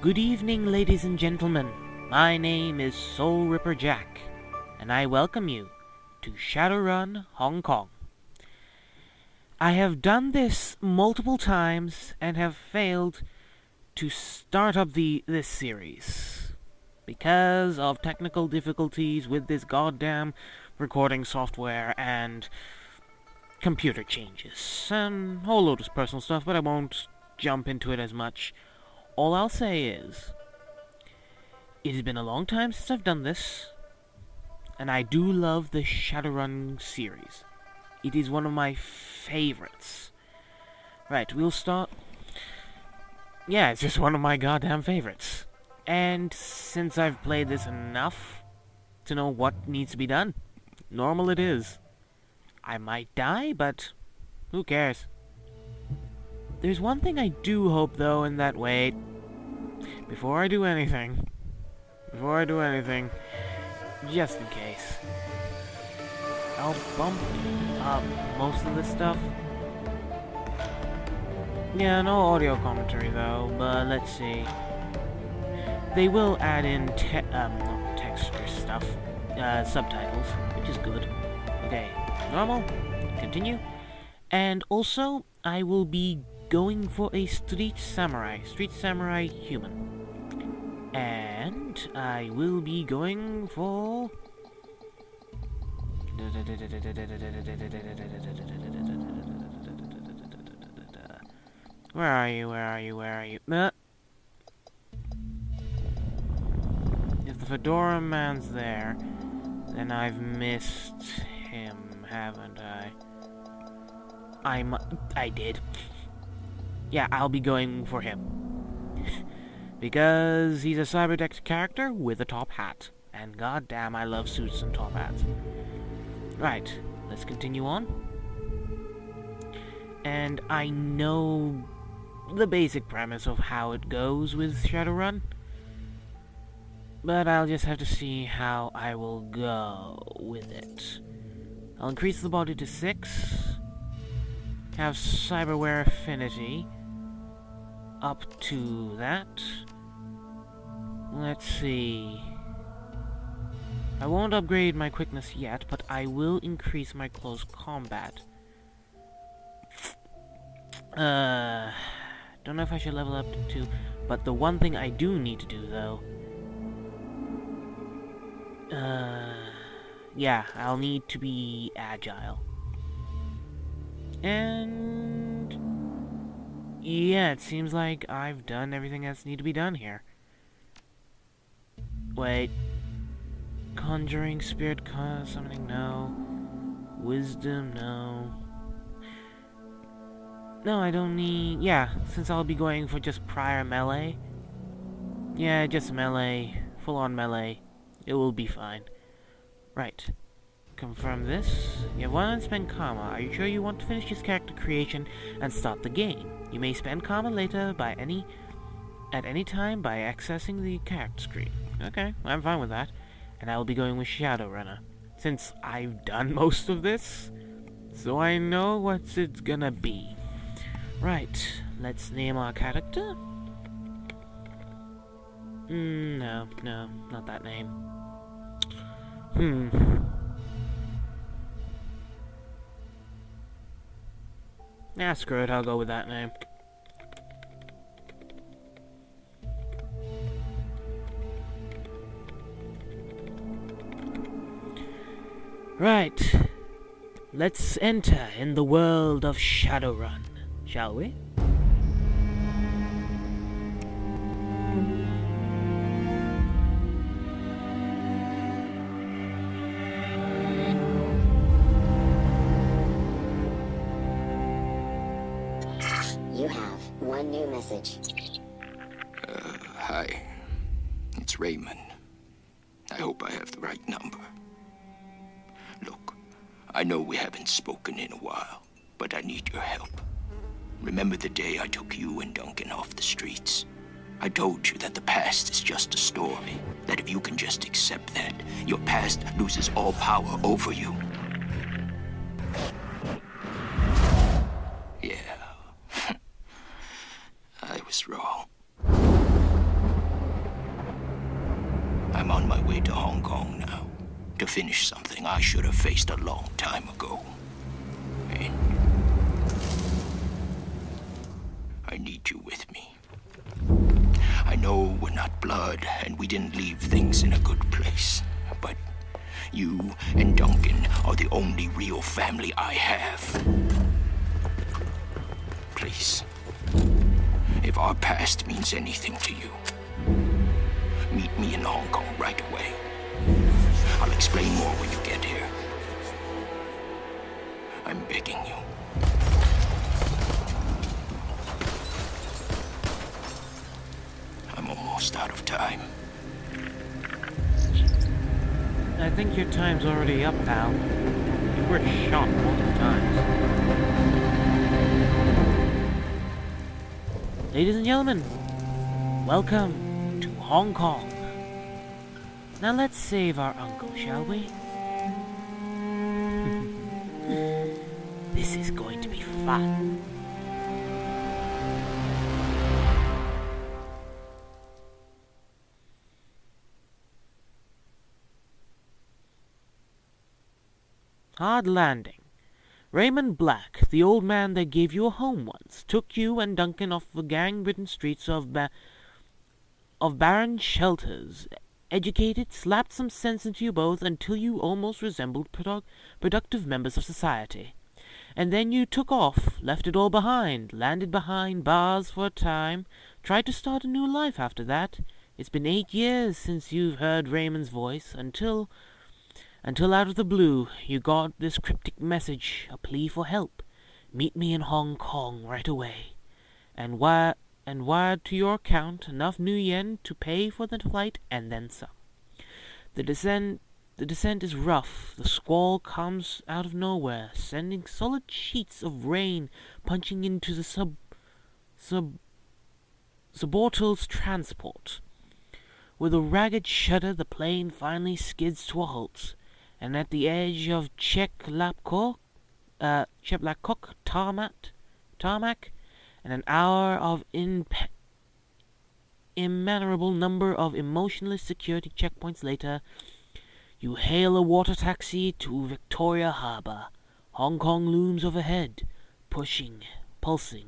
Good evening, ladies and gentlemen. My name is Soul Ripper Jack, and I welcome you to Shadowrun Hong Kong. I have done this multiple times and have failed to start up this series because of technical difficulties with this goddamn recording software and computer changes and a whole load of personal stuff, but I won't jump into it as much. All I'll say is, it has been a long time since I've done this, and I do love the Shadowrun series. It is one of my favorites. Right, we'll start... Yeah, it's just one of my goddamn favorites. And since I've played this enough to know what needs to be done, normal it is. I might die, but who cares? There's one thing I do hope, though, in that way. Before I do anything, just in case, I'll bump up most of this stuff. Yeah, no audio commentary, though, but let's see. They will add in texture stuff, subtitles, which is good. Okay, normal, continue. And also, I will be going for a street samurai human. And I will be going for... Where are you? If the fedora man's there, then I've missed him, haven't I? I did. Yeah, I'll be going for him. Because he's a cyberdecked character with a top hat. And goddamn, I love suits and top hats. Right, let's continue on. And I know the basic premise of how it goes with Shadowrun, but I'll just have to see how I will go with it. I'll increase the body to 6, have cyberware affinity up to that. Let's see. I won't upgrade my quickness yet, but I will increase my close combat. Don't know if I should level up to 2, but the one thing I do need to do, though... yeah, I'll need to be agile. And... yeah, it seems like I've done everything that's need to be done here. Wait. Conjuring, spirit, summoning, no. Wisdom, no. No, I don't need... yeah, since I'll be going for just prior melee. Yeah, just melee. Full-on melee. It will be fine. Right. Confirm this. You have 1 unspent karma. Are you sure you want to finish this character creation and start the game? You may spend karma later at any time by accessing the character screen. Okay, I'm fine with that. And I will be going with Shadowrunner, since I've done most of this, so I know what it's gonna be. Right, let's name our character. No, not that name. Nah, screw it, I'll go with that name. Right, let's enter in the world of Shadowrun, shall we? You have one new message. Hi. It's Raymond. I hope I have the right number. Look, I know we haven't spoken in a while, but I need your help. Remember the day I took you and Duncan off the streets? I told you that the past is just a story, that if you can just accept that, your past loses all power over you. Yeah. I was wrong. my way to Hong Kong now, to finish something I should have faced a long time ago. And I need you with me. I know we're not blood, and we didn't leave things in a good place, but you and Duncan are the only real family I have. Please, if our past means anything to you, meet me in Hong Kong right away. I'll explain more when you get here. I'm begging you. I'm almost out of time. I think your time's already up, pal. You were shot multiple times. Ladies and gentlemen, welcome to Hong Kong. Now let's save our uncle, shall we? This is going to be fun. Hard landing. Raymond Black, the old man that gave you a home once, took you and Duncan off the gang-ridden streets of barren shelters, educated, slapped some sense into you both until you almost resembled productive members of society. And then you took off, left it all behind, landed behind bars for a time, tried to start a new life after that. It's been 8 years since you've heard Raymond's voice, until out of the blue, you got this cryptic message, a plea for help. Meet me in Hong Kong right away. And wired to your account enough new yen to pay for the flight and then some. The descent is rough. The squall comes out of nowhere, sending solid sheets of rain punching into the suborbital's transport. With a ragged shudder, the plane finally skids to a halt, and at the edge of Cheplakok tarmac, and an hour of immeasurable number of emotionless security checkpoints later, you hail a water taxi to Victoria Harbour. Hong Kong looms overhead, pulsing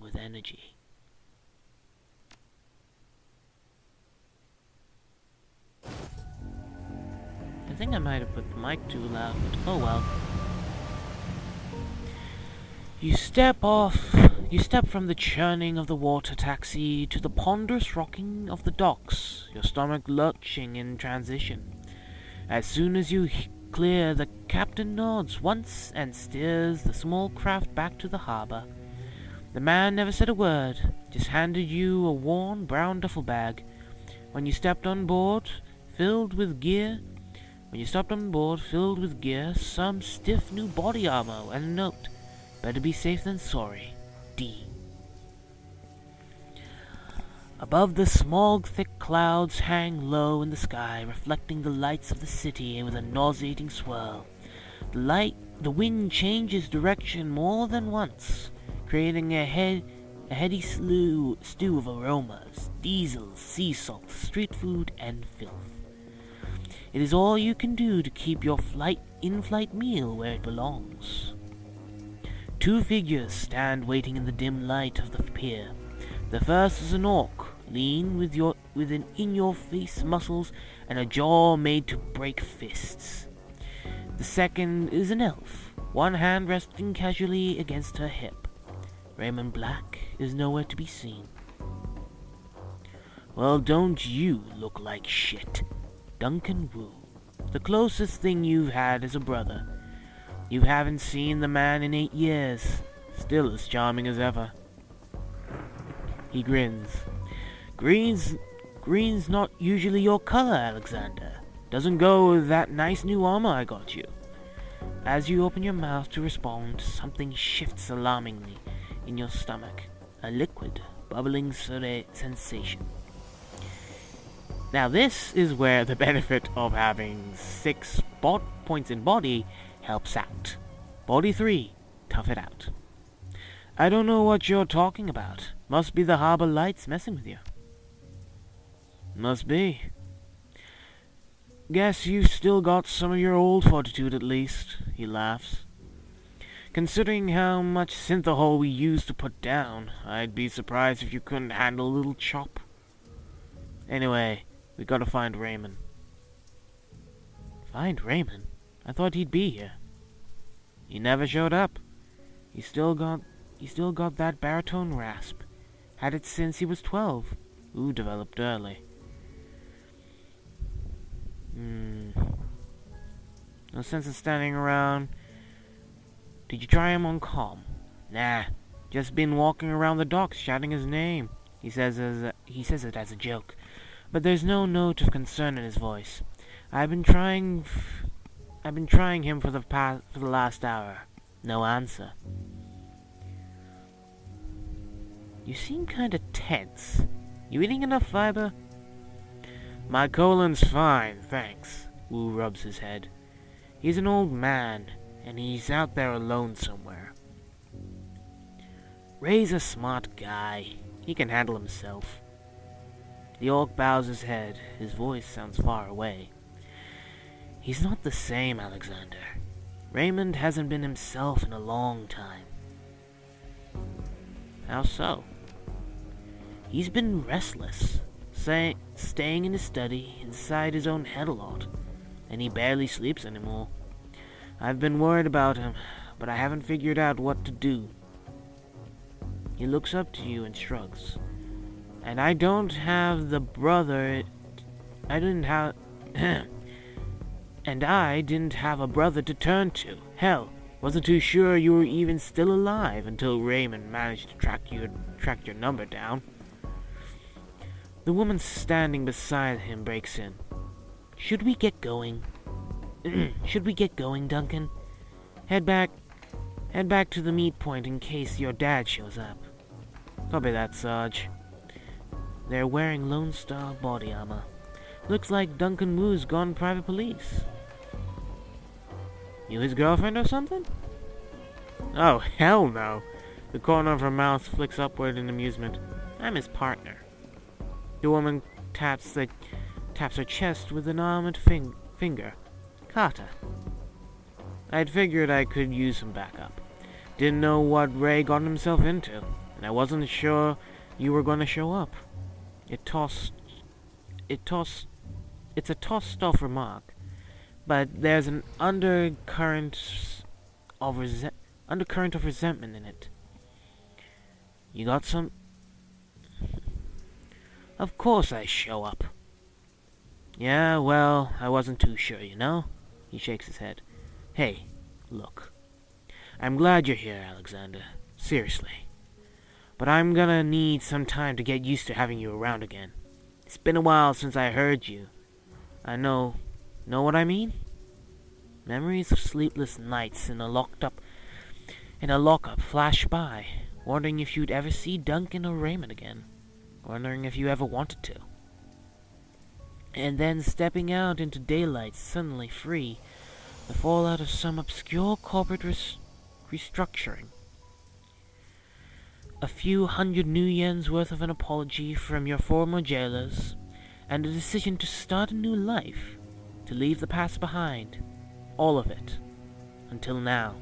with energy. I think I might have put the mic too loud, but oh well. You step from the churning of the water taxi to the ponderous rocking of the docks, your stomach lurching in transition. As soon as you clear, the captain nods once and steers the small craft back to the harbour. The man never said a word, just handed you a worn brown duffel bag. When you stepped on board, filled with gear, some stiff new body armor, and a note, better be safe than sorry, D. Above the smog-thick clouds hang low in the sky, reflecting the lights of the city with a nauseating swirl. The wind changes direction more than once, creating a heady stew of aromas, diesel, sea salt, street food, and filth. It is all you can do to keep your in-flight meal where it belongs. 2 figures stand waiting in the dim light of the pier. The first is an orc, lean with an in-your-face muscles and a jaw made to break fists. The second is an elf, one hand resting casually against her hip. Raymond Black is nowhere to be seen. Well, don't you look like shit. Duncan Wu. The closest thing you've had is a brother. You haven't seen the man in 8 years. Still as charming as ever. He grins. Green's not usually your color, Alexander. Doesn't go with that nice new armor I got you. As you open your mouth to respond, something shifts alarmingly in your stomach. A liquid, bubbling sensation. Now this is where the benefit of having 6 spot points in body helps out. Body 3, tough it out. I don't know what you're talking about. Must be the harbor lights messing with you. Must be. Guess you've still got some of your old fortitude at least, he laughs. Considering how much synthahol we used to put down, I'd be surprised if you couldn't handle a little chop. Anyway, we gotta find Raymond. Find Raymond? I thought he'd be here. He never showed up. He still got that baritone rasp. Had it since he was 12. Ooh, developed early. No sense in standing around. Did you try him on comm? Nah, just been walking around the docks shouting his name. He says it as a joke, but there's no note of concern in his voice. I've been trying him for the last hour. No answer. You seem kinda tense. You eating enough fiber? My colon's fine, thanks. Wu rubs his head. He's an old man, and he's out there alone somewhere. Ray's a smart guy. He can handle himself. The orc bows his head. His voice sounds far away. He's not the same, Alexander. Raymond hasn't been himself in a long time. How so? He's been restless, staying in his study, inside his own head a lot, and he barely sleeps anymore. I've been worried about him, but I haven't figured out what to do. He looks up to you and shrugs. And I didn't have a brother to turn to. Hell, wasn't too sure you were even still alive until Raymond managed to track your number down. The woman standing beside him breaks in. Should we get going? Should we get going, Duncan? Head back to the meet point in case your dad shows up. Copy that, Sarge. They're wearing Lone Star body armor. Looks like Duncan Wu's gone private police. You his girlfriend or something? Oh, hell no. The corner of her mouth flicks upward in amusement. I'm his partner. The woman taps her chest with an armored finger. Carter. I'd figured I could use some backup. Didn't know what Ray got himself into, and I wasn't sure you were going to show up. It's a tossed-off remark, but there's an undercurrent of resentment in it. You got some? Of course I show up. Yeah, well, I wasn't too sure, you know? He shakes his head. Hey, look. I'm glad you're here, Alexander. Seriously. But I'm gonna need some time to get used to having you around again. It's been a while since I heard you. I know what I mean? Memories of sleepless nights in a lockup flash by, wondering if you'd ever see Duncan or Raymond again. Wondering if you ever wanted to. And then stepping out into daylight suddenly free, the fallout of some obscure corporate restructuring. A few hundred new yen's worth of an apology from your former jailers, and a decision to start a new life, to leave the past behind. All of it. Until now.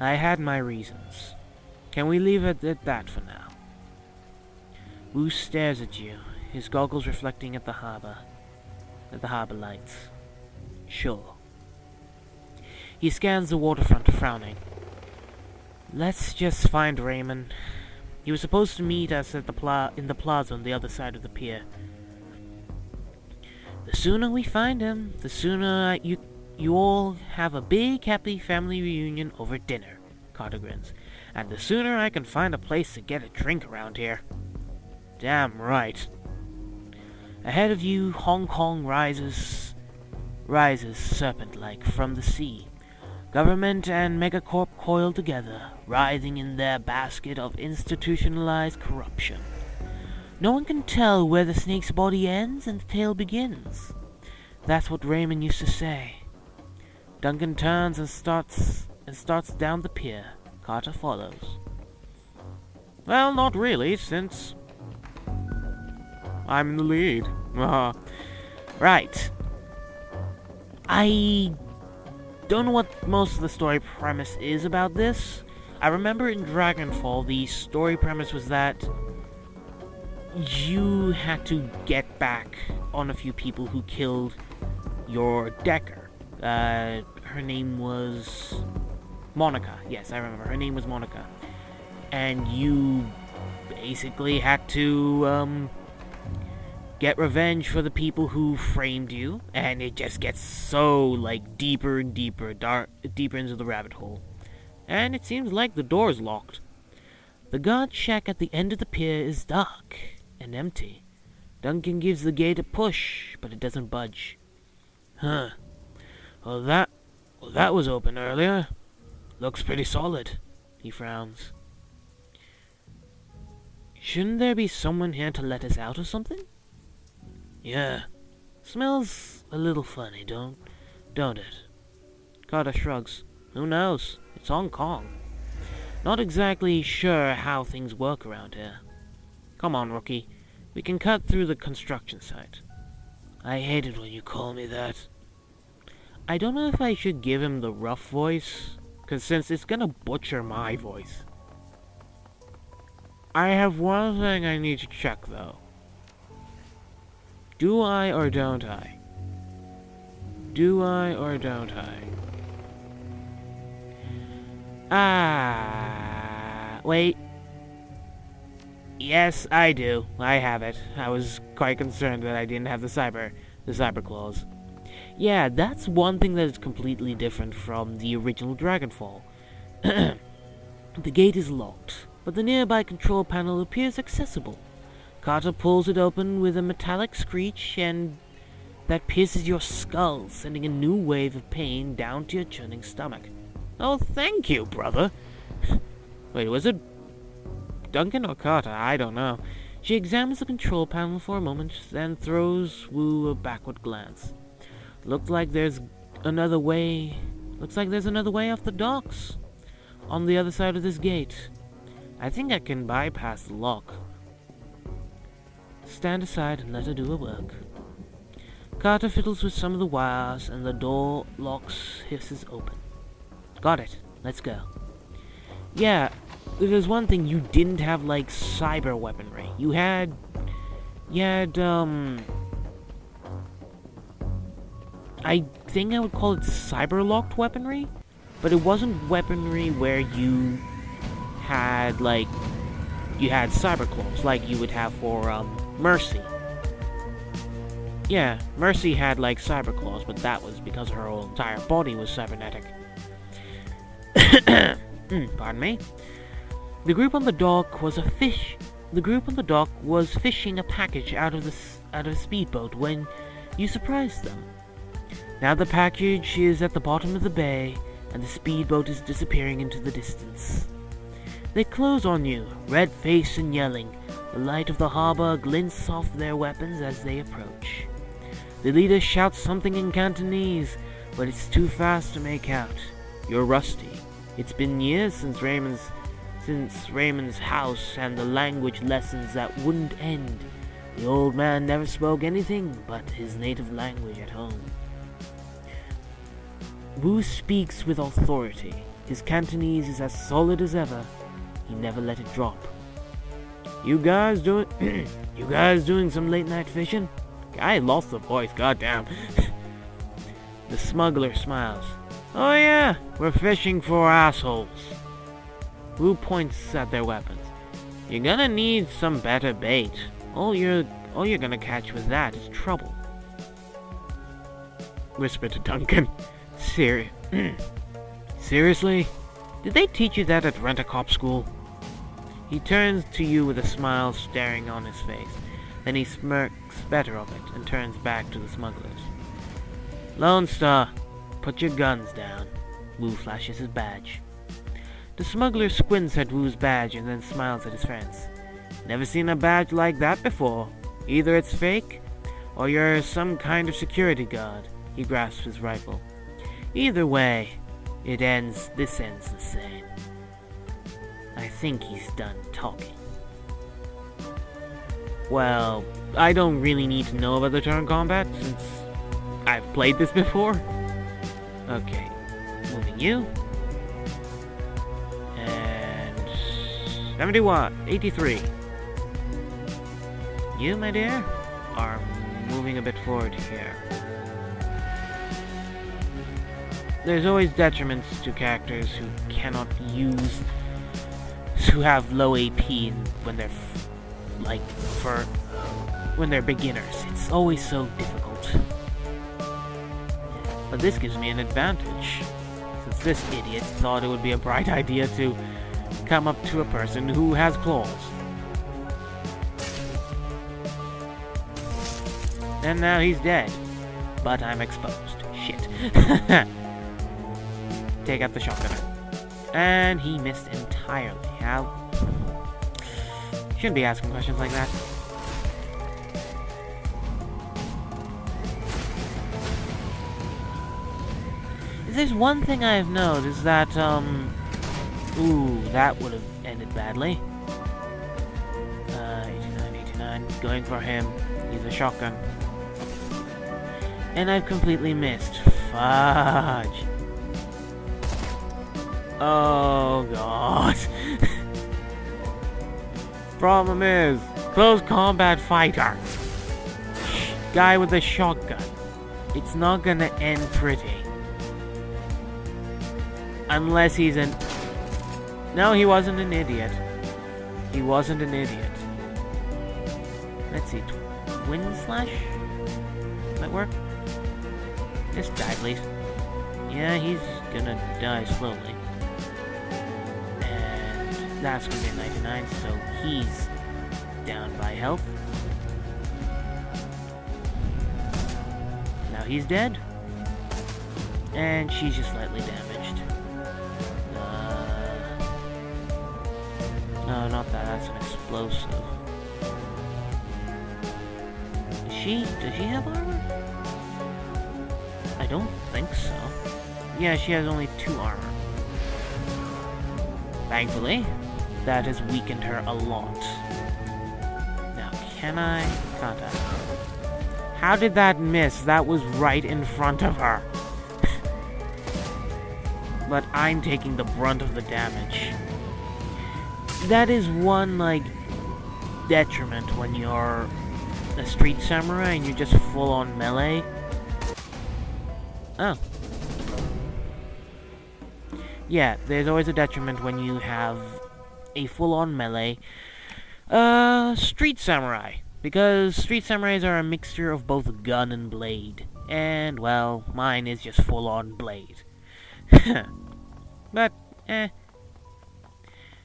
I had my reasons. Can we leave it at that for now? Wu stares at you, his goggles reflecting at the harbor lights. Sure. He scans the waterfront, frowning. Let's just find Raymond. He was supposed to meet us at in the plaza on the other side of the pier. The sooner we find him, the sooner you all have a big happy family reunion over dinner, Carter grins. And the sooner I can find a place to get a drink around here. Damn right. Ahead of you, Hong Kong rises serpent-like from the sea. Government and megacorp coil together, writhing in their basket of institutionalized corruption. No one can tell where the snake's body ends and the tail begins. That's what Raymond used to say. Duncan turns and starts down the pier. Carter follows. Well, not really, since... I'm in the lead. Right. I don't know what most of the story premise is about this. I remember in Dragonfall, the story premise was that you had to get back on a few people who killed your Decker. Her name was Monica. Yes, I remember. Her name was Monica. And you basically had to, get revenge for the people who framed you. And it just gets so, like, deeper and deeper, deeper into the rabbit hole. And it seems like the door's locked. The guard shack at the end of the pier is dark and empty. Duncan gives the gate a push, but it doesn't budge. Huh. Well, that was open earlier. Looks pretty solid. He frowns. Shouldn't there be someone here to let us out or something? Yeah. Smells a little funny, don't it? Carter shrugs. Who knows? It's Hong Kong. Not exactly sure how things work around here. Come on, rookie. We can cut through the construction site. I hate it when you call me that. I don't know if I should give him the rough voice, because since it's gonna butcher my voice. I have one thing I need to check, though. Do I or don't I? Do I or don't I? Wait. Yes, I do. I have it. I was quite concerned that I didn't have the cyber clause. Yeah, that's one thing that is completely different from the original Dragonfall. The gate is locked, but the nearby control panel appears accessible. Carter pulls it open with a metallic screech, and that pierces your skull, sending a new wave of pain down to your churning stomach. Oh, thank you, brother. Wait, was it Duncan or Carter? I don't know. She examines the control panel for a moment, then throws Wu a backward glance. Looks like there's another way off the docks. On the other side of this gate. I think I can bypass the lock. Stand aside and let her do her work. Carter fiddles with some of the wires, and the door locks hisses open. Got it. Let's go. Yeah, there's one thing you didn't have, like, cyber weaponry. You had, I think I would call it cyber-locked weaponry, but it wasn't weaponry where you had cyber claws, like you would have for, Mercy. Yeah, Mercy had, like, cyber claws, but that was because her whole entire body was cybernetic. Pardon me. The group on the dock was fishing a package out of a speedboat when you surprised them. Now the package is at the bottom of the bay, and the speedboat is disappearing into the distance. They close on you, red-faced and yelling. The light of the harbor glints off their weapons as they approach. The leader shouts something in Cantonese, but it's too fast to make out. You're rusty. It's been years since Raymond's house and the language lessons that wouldn't end. The old man never spoke anything but his native language at home. Wu speaks with authority. His Cantonese is as solid as ever. He never let it drop. You guys doing some late night fishing? I lost the voice, goddamn. The smuggler smiles. Oh yeah, we're fishing for assholes. Wu points at their weapons. You're gonna need some better bait. All you're gonna catch with that is trouble. Whisper to Duncan. Seriously? Did they teach you that at Rent-A-Cop school? He turns to you with a smile staring on his face. Then he smirks better of it and turns back to the smugglers. Lone Star, put your guns down. Wu flashes his badge. The smuggler squints at Wu's badge and then smiles at his friends. Never seen a badge like that before. Either it's fake, or you're some kind of security guard. He grasps his rifle. Either way, this ends the same. I think he's done talking. Well, I don't really need to know about the turn combat since I've played this before. Okay, moving you. And 71, 83. You, my dear, are moving a bit forward here. There's always detriments to characters who cannot use, who have low AP when they're when they're beginners. It's always so difficult. But this gives me an advantage, since this idiot thought it would be a bright idea to come up to a person who has claws. And now he's dead. But I'm exposed. Shit. Take out the shotgunner. And he missed entirely. How? Shouldn't be asking questions like that. If there's one thing I've noticed that, ooh, that would have ended badly. 89, 89. Going for him. He's a shotgun. And I've completely missed. Fudge. Oh, God. Problem is, close combat fighter. Guy with a shotgun. It's not gonna end pretty. Unless he's an... No, he wasn't an idiot. He wasn't an idiot. Let's see. Twin slash? Does that work? Just die, please. Yeah, he's gonna die slowly. And that's gonna be a 99, so he's down by health. Now he's dead. And she's just slightly damaged. No, not that. That's an explosive. Does she have armor? I don't think so. Yeah, she has only 2 armor. Thankfully, that has weakened her a lot. Now, can I? Can't I? How did that miss? That was right in front of her. But I'm taking the brunt of the damage. That is one, detriment when you're a street samurai and you're just full-on melee. Oh. Yeah, there's always a detriment when you have a full-on melee street samurai. Because street samurais are a mixture of both gun and blade. And, well, mine is just full-on blade. But,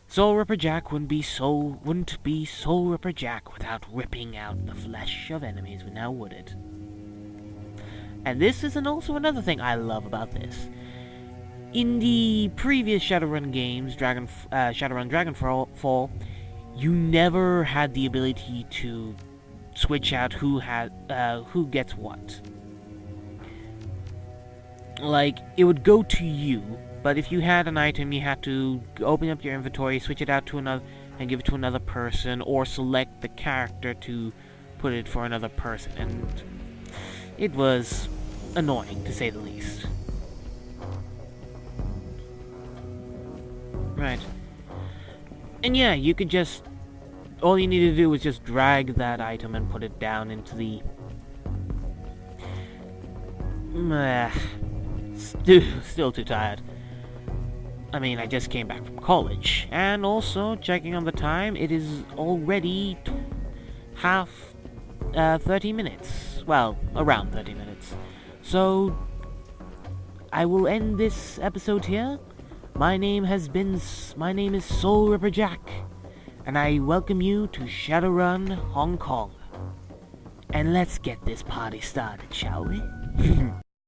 Soul Ripper Jack wouldn't be Soul Ripper Jack without ripping out the flesh of enemies, now would it? And this is also another thing I love about this. In the previous Shadowrun games, Shadowrun Dragonfall, you never had the ability to switch out who gets what. It would go to you, but if you had an item, you had to open up your inventory, switch it out to another, and give it to another person, or select the character to put it for another person, and it was annoying, to say the least. Right. And yeah, you could just... all you need to do is just drag that item and put it down into the... Still too tired. I mean, I just came back from college. And also, checking on the time, it is already 30 minutes. Well, around 30 minutes. So, I will end this episode here. My name is Soul Ripper Jack, and I welcome you to Shadowrun Hong Kong. And let's get this party started, shall we?